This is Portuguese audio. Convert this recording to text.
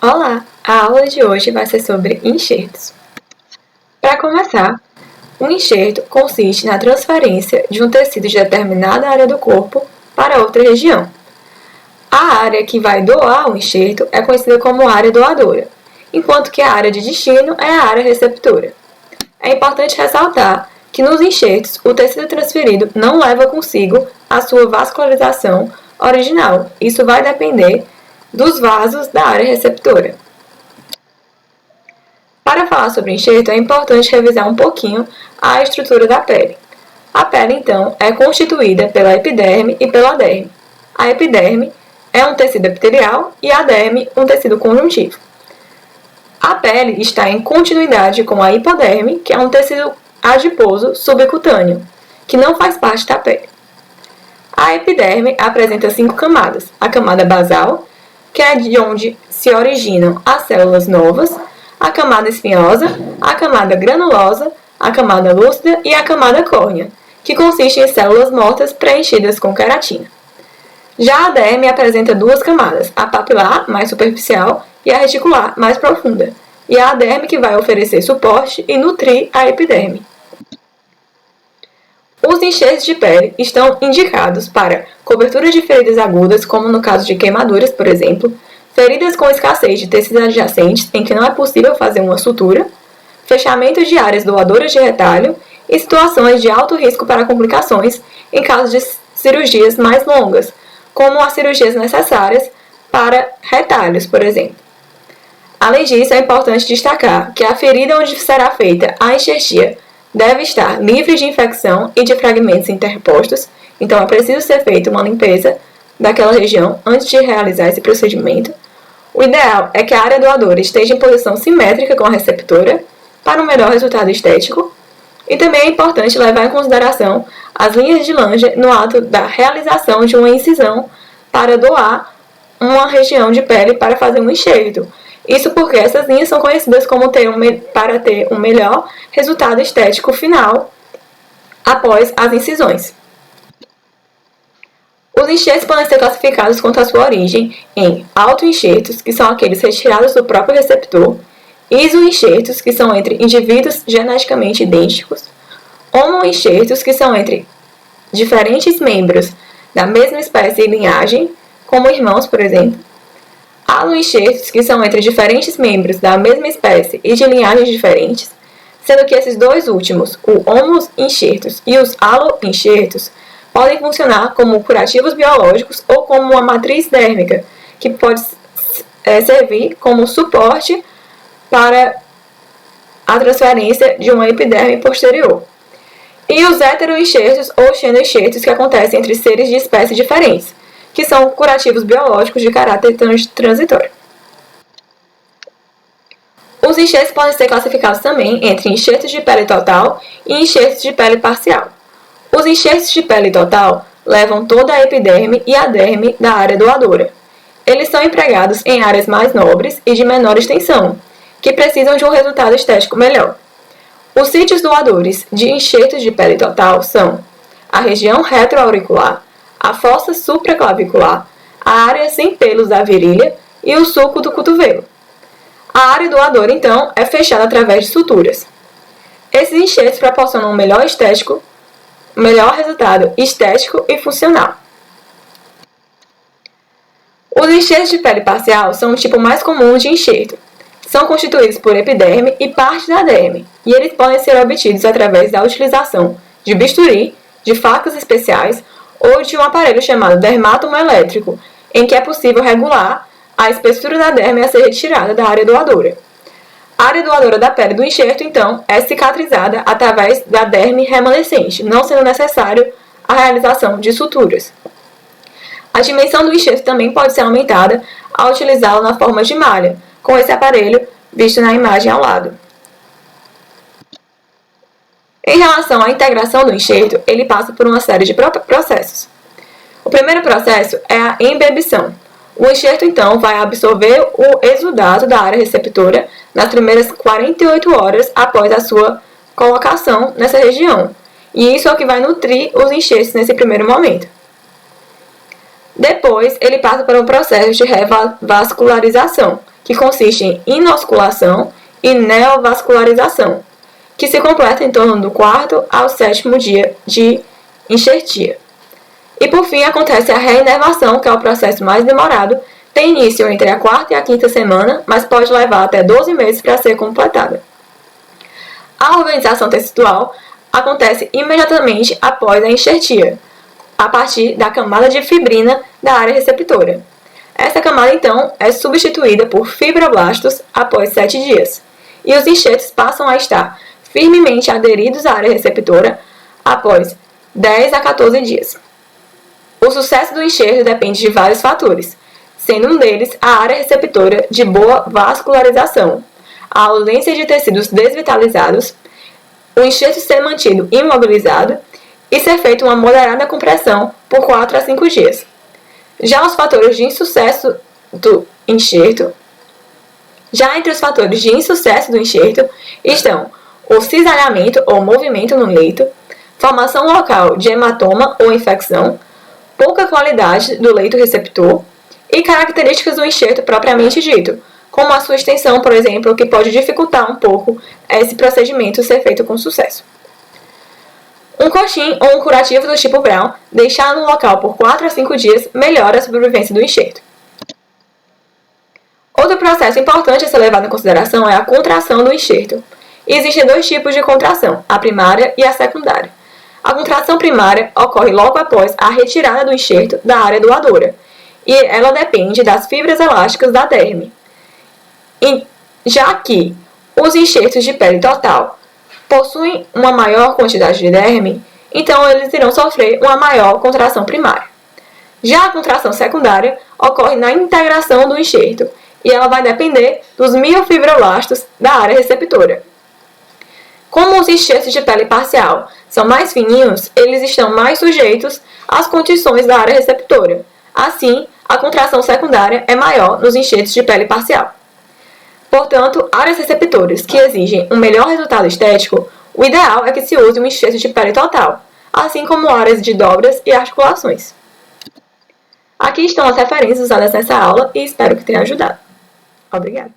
Olá! A aula de hoje vai ser sobre enxertos. Para começar, um enxerto consiste na transferência de um tecido de determinada área do corpo para outra região. A área que vai doar o enxerto é conhecida como área doadora, enquanto que a área de destino é a área receptora. É importante ressaltar que nos enxertos o tecido transferido não leva consigo a sua vascularização original. Isso vai depender dos vasos da área receptora. Para falar sobre enxerto, é importante revisar um pouquinho a estrutura da pele. A pele, então, é constituída pela epiderme e pela derme. A epiderme é um tecido epitelial e a derme um tecido conjuntivo. A pele está em continuidade com a hipoderme, que é um tecido adiposo subcutâneo, que não faz parte da pele. A epiderme apresenta 5 camadas. A camada basal, que é de onde se originam as células novas, a camada espinhosa, a camada granulosa, a camada lúcida e a camada córnea, que consiste em células mortas preenchidas com queratina. Já a derme apresenta 2 camadas, a papilar, mais superficial, e a reticular, mais profunda, e é a derme que vai oferecer suporte e nutrir a epiderme. Os enxertos de pele estão indicados para cobertura de feridas agudas, como no caso de queimaduras, por exemplo, feridas com escassez de tecidos adjacentes em que não é possível fazer uma sutura, fechamento de áreas doadoras de retalho e situações de alto risco para complicações em caso de cirurgias mais longas, como as cirurgias necessárias para retalhos, por exemplo. Além disso, é importante destacar que a ferida onde será feita a enxertia deve estar livre de infecção e de fragmentos interpostos, então é preciso ser feita uma limpeza daquela região antes de realizar esse procedimento. O ideal é que a área doadora esteja em posição simétrica com a receptora para um melhor resultado estético, e também é importante levar em consideração as linhas de Langer no ato da realização de uma incisão para doar uma região de pele para fazer um enxerto. Isso porque essas linhas são conhecidas como para ter um melhor resultado estético final após as incisões. Os enxertos podem ser classificados quanto à sua origem em autoenxertos, que são aqueles retirados do próprio receptor, isoenxertos, que são entre indivíduos geneticamente idênticos, homoenxertos, que são entre diferentes membros da mesma espécie e linhagem, como irmãos, por exemplo, aloenxertos, que são entre diferentes membros da mesma espécie e de linhagens diferentes, sendo que esses dois últimos, o homoenxertos e os aloenxertos, podem funcionar como curativos biológicos ou como uma matriz dérmica, que pode servir como suporte para a transferência de uma epiderme posterior. E os heteroenxertos ou xenoenxertos, que acontecem entre seres de espécies diferentes, que são curativos biológicos de caráter transitório. Os enxertos podem ser classificados também entre enxertos de pele total e enxertos de pele parcial. Os enxertos de pele total levam toda a epiderme e a derme da área doadora. Eles são empregados em áreas mais nobres e de menor extensão, que precisam de um resultado estético melhor. Os sítios doadores de enxertos de pele total são a região retroauricular, a fossa supraclavicular, a área sem pelos da virilha e o sulco do cotovelo. A área doadora, então, é fechada através de suturas. Esses enxertos proporcionam um melhor resultado estético e funcional. Os enxertos de pele parcial são o tipo mais comum de enxerto. São constituídos por epiderme e parte da derme, e eles podem ser obtidos através da utilização de bisturi, de facas especiais ou de um aparelho chamado dermátomo elétrico, em que é possível regular a espessura da derme a ser retirada da área doadora. A área doadora da pele do enxerto, então, é cicatrizada através da derme remanescente, não sendo necessário a realização de suturas. A dimensão do enxerto também pode ser aumentada ao utilizá-lo na forma de malha, com esse aparelho visto na imagem ao lado. Em relação à integração do enxerto, ele passa por uma série de processos. O primeiro processo é a embebição. O enxerto, então, vai absorver o exudato da área receptora nas primeiras 48 horas após a sua colocação nessa região. E isso é o que vai nutrir os enxertos nesse primeiro momento. Depois, ele passa por um processo de revascularização, que consiste em inosculação e neovascularização, que se completa em torno do 4º ao 7º dia de enxertia. E por fim, acontece a reinervação, que é o processo mais demorado, tem início entre a 4ª e a 5ª semana, mas pode levar até 12 meses para ser completada. A organização tecidual acontece imediatamente após a enxertia, a partir da camada de fibrina da área receptora. Essa camada, então, é substituída por fibroblastos após 7 dias, e os enxertos passam a estar firmemente aderidos à área receptora após 10 a 14 dias. O sucesso do enxerto depende de vários fatores, sendo um deles a área receptora de boa vascularização, a ausência de tecidos desvitalizados, o enxerto ser mantido imobilizado e ser feita uma moderada compressão por 4 a 5 dias. Já os fatores de insucesso do enxerto, entre os fatores de insucesso do enxerto estão o cisalhamento ou movimento no leito, formação local de hematoma ou infecção, pouca qualidade do leito receptor e características do enxerto propriamente dito, como a sua extensão, por exemplo, que pode dificultar um pouco esse procedimento ser feito com sucesso. Um coxim ou um curativo do tipo Brown, deixado no local por 4 a 5 dias, melhora a sobrevivência do enxerto. Outro processo importante a ser levado em consideração é a contração do enxerto. Existem 2 tipos de contração, a primária e a secundária. A contração primária ocorre logo após a retirada do enxerto da área doadora, e ela depende das fibras elásticas da derme. Já que os enxertos de pele total possuem uma maior quantidade de derme, então eles irão sofrer uma maior contração primária. Já a contração secundária ocorre na integração do enxerto, e ela vai depender dos miofibroblastos da área receptora. Como os enxertos de pele parcial são mais fininhos, eles estão mais sujeitos às condições da área receptora. Assim, a contração secundária é maior nos enxertos de pele parcial. Portanto, áreas receptoras que exigem um melhor resultado estético, o ideal é que se use um enxerto de pele total, assim como áreas de dobras e articulações. Aqui estão as referências usadas nessa aula e espero que tenha ajudado. Obrigada!